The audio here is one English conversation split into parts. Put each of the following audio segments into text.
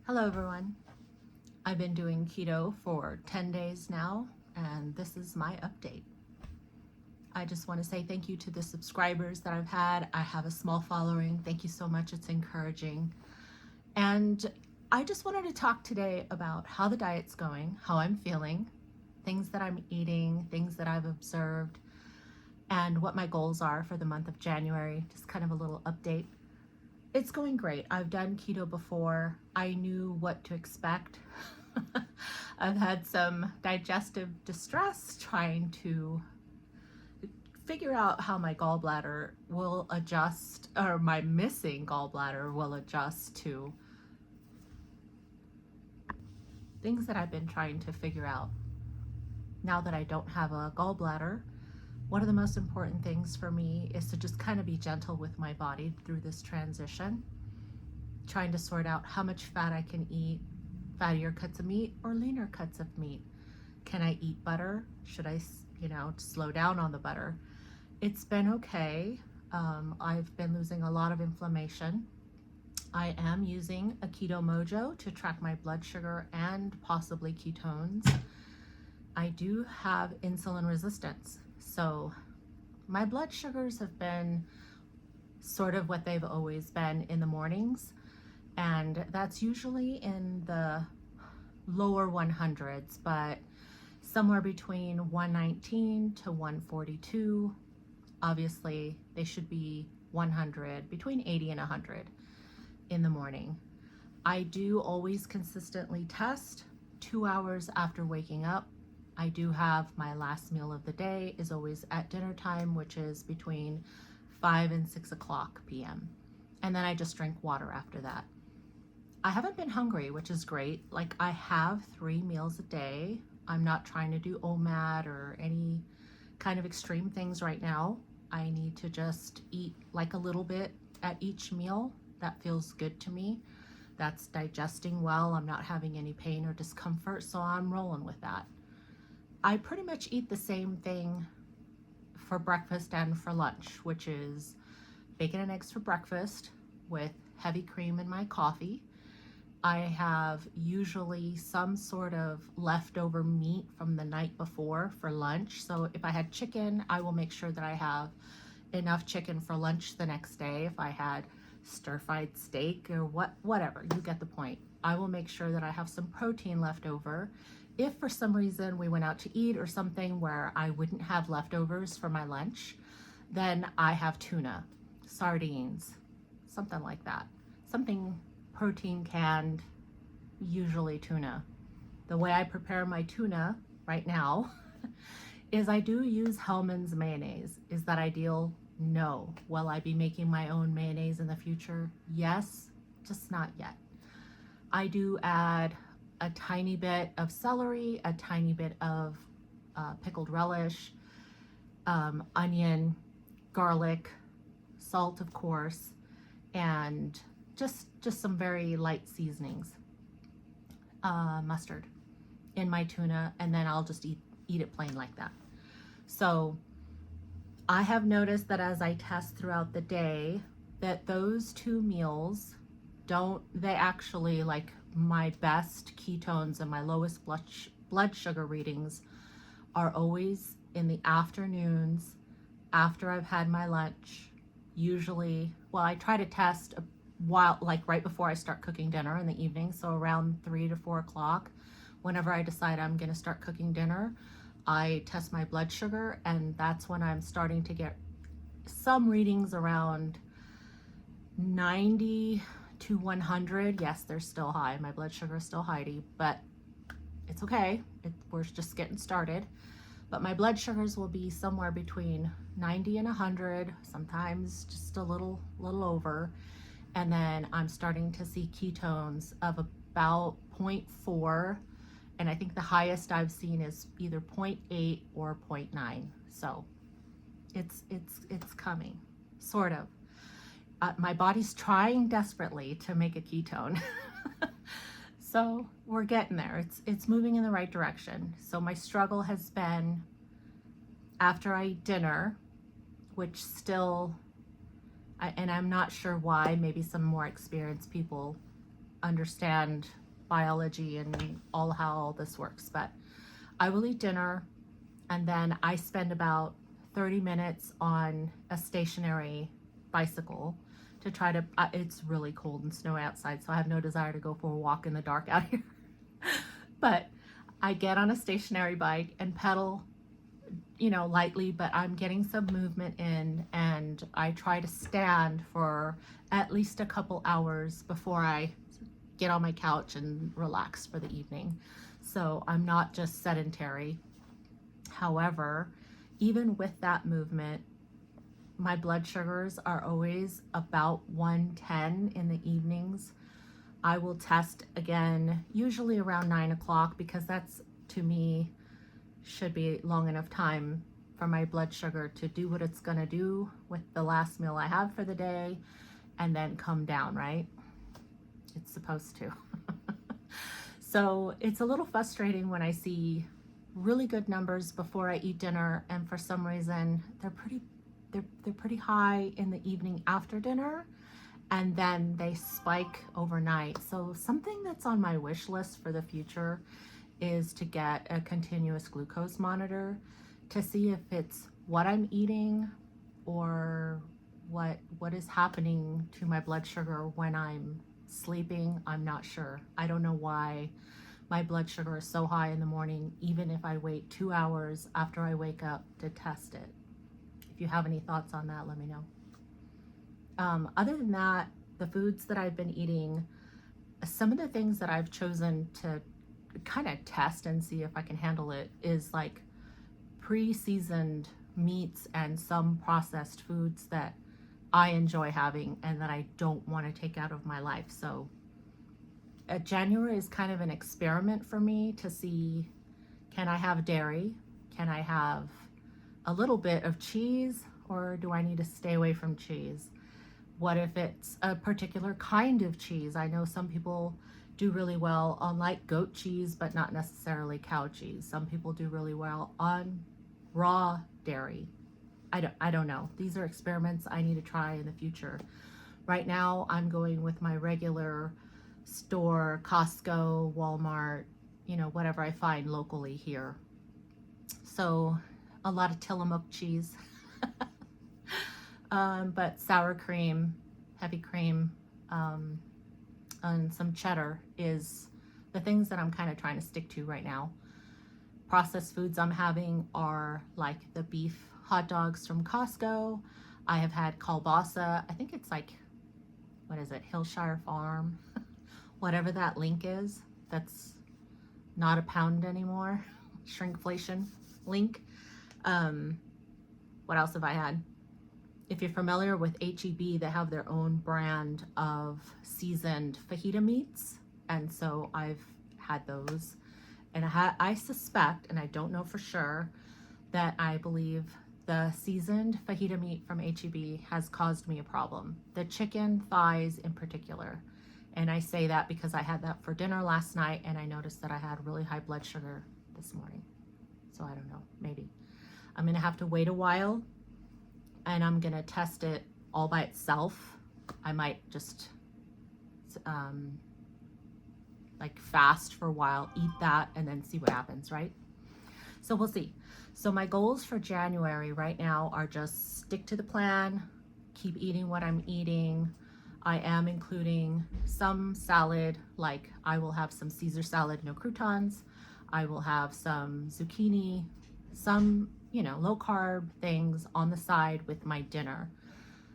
Hello everyone. I've been doing keto for 10 days now, and this is my update. I just want to say thank you to the subscribers that I've had. I have a small following. Thank you so much. It's encouraging. And I just wanted to talk today about how the diet's going, how I'm feeling, things that I'm eating, things that I've observed, and what my goals are for the month of January. Just kind of a little update. It's going great. I've done keto before. I knew what to expect. I've had some digestive distress trying to figure out how my gallbladder will adjust, or my missing gallbladder will adjust to things that I've been trying to figure out. Now that I don't have a gallbladder, one of the most important things for me is to just kind of be gentle with my body through this transition, trying to sort out how much fat I can eat, fattier cuts of meat or leaner cuts of meat. Can I eat butter? Should I, slow down on the butter? It's been okay. I've been losing a lot of inflammation. I am using a Keto Mojo to track my blood sugar and possibly ketones. I do have insulin resistance. So my blood sugars have been sort of what they've always been in the mornings, and that's usually in the lower 100s, but somewhere between 119 to 142. Obviously, they should be 100, between 80 and 100 in the morning. I do always consistently test 2 hours after waking up. I do have my last meal of the day is always at dinner time, which is between 5 and 6 o'clock p.m. And then I just drink water after that. I haven't been hungry, which is great. Like, I have 3 meals a day. I'm not trying to do OMAD or any kind of extreme things right now. I need to just eat like a little bit at each meal. That feels good to me. That's digesting well. I'm not having any pain or discomfort, so I'm rolling with that. I pretty much eat the same thing for breakfast and for lunch, which is bacon and eggs for breakfast with heavy cream in my coffee. I have usually some sort of leftover meat from the night before for lunch. So if I had chicken, I will make sure that I have enough chicken for lunch the next day. If I had stir-fried steak or whatever, you get the point. I will make sure that I have some protein left over. If for some reason we went out to eat or something where I wouldn't have leftovers for my lunch, then I have tuna, sardines, something like that. Something protein canned, usually tuna. The way I prepare my tuna right now is I do use Hellmann's mayonnaise. Is that ideal? No. Will I be making my own mayonnaise in the future? Yes, just not yet. I do add a tiny bit of celery, a tiny bit of pickled relish, onion, garlic, salt, of course, and just some very light seasonings, mustard in my tuna, and then I'll just eat it plain like that. So I have noticed that as I test throughout the day, that those 2 meals they actually, like, my best ketones and my lowest blood sugar readings are always in the afternoons after I've had my lunch. Usually, well, I try to test right before I start cooking dinner in the evening. So around 3 to 4 o'clock, whenever I decide I'm going to start cooking dinner, I test my blood sugar, and that's when I'm starting to get some readings around 90 to 100. Yes, they're still high. My blood sugar is still high, but it's okay. We're just getting started. But my blood sugars will be somewhere between 90 and 100, sometimes just a little over. And then I'm starting to see ketones of about 0.4. And I think the highest I've seen is either 0.8 or 0.9. So it's coming, sort of. My body's trying desperately to make a ketone. So we're getting there. It's moving in the right direction. So my struggle has been after I eat dinner, which still, and I'm not sure why, maybe some more experienced people understand biology and all how all this works. But I will eat dinner, and then I spend about 30 minutes on a stationary bicycle to try to, it's really cold and snowy outside, so I have no desire to go for a walk in the dark out here. But I get on a stationary bike and pedal, lightly, but I'm getting some movement in, and I try to stand for at least a couple hours before I get on my couch and relax for the evening. So I'm not just sedentary. However, even with that movement, my blood sugars are always about 110 in the evenings. I will test again, usually around 9 o'clock, because that's, to me, should be long enough time for my blood sugar to do what it's going to do with the last meal I have for the day and then come down, right? It's supposed to. So it's a little frustrating when I see really good numbers before I eat dinner, and for some reason they're pretty high in the evening after dinner, and then they spike overnight. So something that's on my wish list for the future is to get a continuous glucose monitor to see if it's what I'm eating or what is happening to my blood sugar when I'm sleeping. I'm not sure. I don't know why my blood sugar is so high in the morning, even if I wait 2 hours after I wake up to test it. If you have any thoughts on that, let me know. Other than that, the foods that I've been eating, some of the things that I've chosen to kind of test and see if I can handle it is like pre-seasoned meats and some processed foods that I enjoy having and that I don't want to take out of my life. So January is kind of an experiment for me to see, can I have dairy? Can I have a little bit of cheese, or do I need to stay away from cheese? What if it's a particular kind of cheese? I know some people do really well on like goat cheese, but not necessarily cow cheese. Some people do really well on raw dairy. I don't know. These are experiments I need to try in the future. Right now, I'm going with my regular store, Costco, Walmart, whatever I find locally here. So a lot of Tillamook cheese, but sour cream, heavy cream, and some cheddar is the things that I'm kind of trying to stick to right now. Processed foods I'm having are like the beef hot dogs from Costco. I have had kielbasa. I think it's like, what is it? Hillshire Farm, whatever that link is. That's not a pound anymore. Shrinkflation link. What else have I had? If you're familiar with HEB, they have their own brand of seasoned fajita meats. And so I've had those. And I suspect, and I don't know for sure, that I believe the seasoned fajita meat from HEB has caused me a problem. The chicken thighs in particular. And I say that because I had that for dinner last night and I noticed that I had really high blood sugar this morning. So I don't know, maybe. I'm gonna have to wait a while and I'm gonna test it all by itself. I might just like fast for a while, eat that, and then see what happens, right? So we'll see. So my goals for January right now are just stick to the plan, keep eating what I'm eating. I am including some salad, like I will have some Caesar salad, no croutons. I will have some zucchini, some, low carb things on the side with my dinner.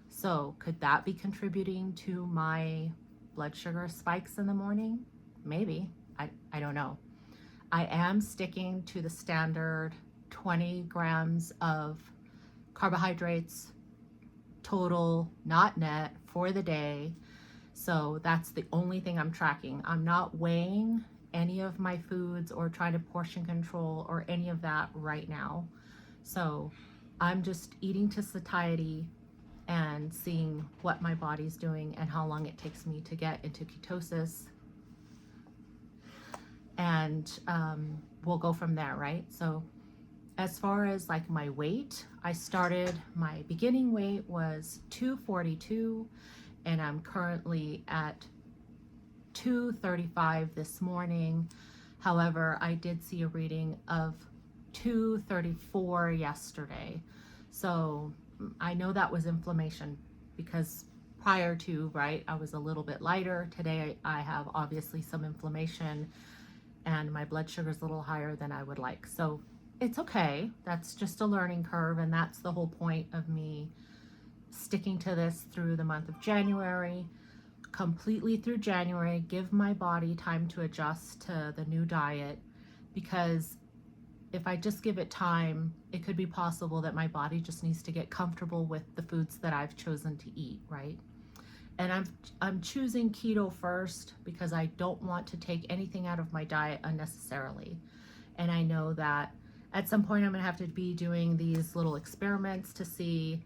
So could that be contributing to my blood sugar spikes in the morning? Maybe. I don't know. I am sticking to the standard 20 grams of carbohydrates total, not net, for the day. So that's the only thing I'm tracking. I'm not weighing any of my foods or trying to portion control or any of that right now. So I'm just eating to satiety and seeing what my body's doing and how long it takes me to get into ketosis. And we'll go from there, right? So as far as like my weight, my beginning weight was 242 and I'm currently at 235 this morning. However, I did see a reading of 234 yesterday. So I know that was inflammation because prior to, right, I was a little bit lighter. Today I have obviously some inflammation and my blood sugar is a little higher than I would like. So it's okay. That's just a learning curve, and that's the whole point of me sticking to this through the month of January, completely through January, give my body time to adjust to the new diet, because if I just give it time, it could be possible that my body just needs to get comfortable with the foods that I've chosen to eat, right? And I'm choosing keto first because I don't want to take anything out of my diet unnecessarily. And I know that at some point I'm gonna have to be doing these little experiments to see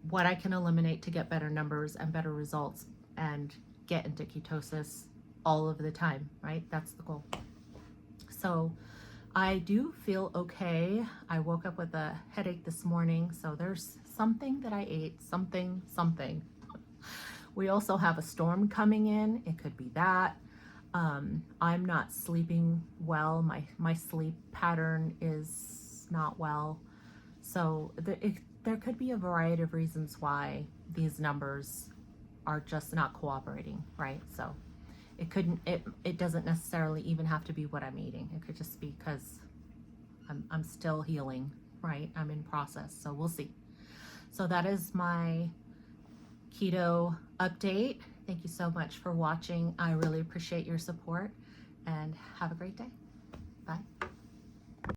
what I can eliminate to get better numbers and better results and get into ketosis all of the time, right? That's the goal. So I do feel okay. I woke up with a headache this morning, so there's something that I ate, something. We also have a storm coming in. It could be that. I'm not sleeping well. My sleep pattern is not well. So there could be a variety of reasons why these numbers are just not cooperating, right? So it doesn't necessarily even have to be what I'm eating. It could just be because I'm still healing, right? I'm in process, so we'll see. So that is my keto update. Thank you so much for watching. I really appreciate your support, and have a great day. Bye.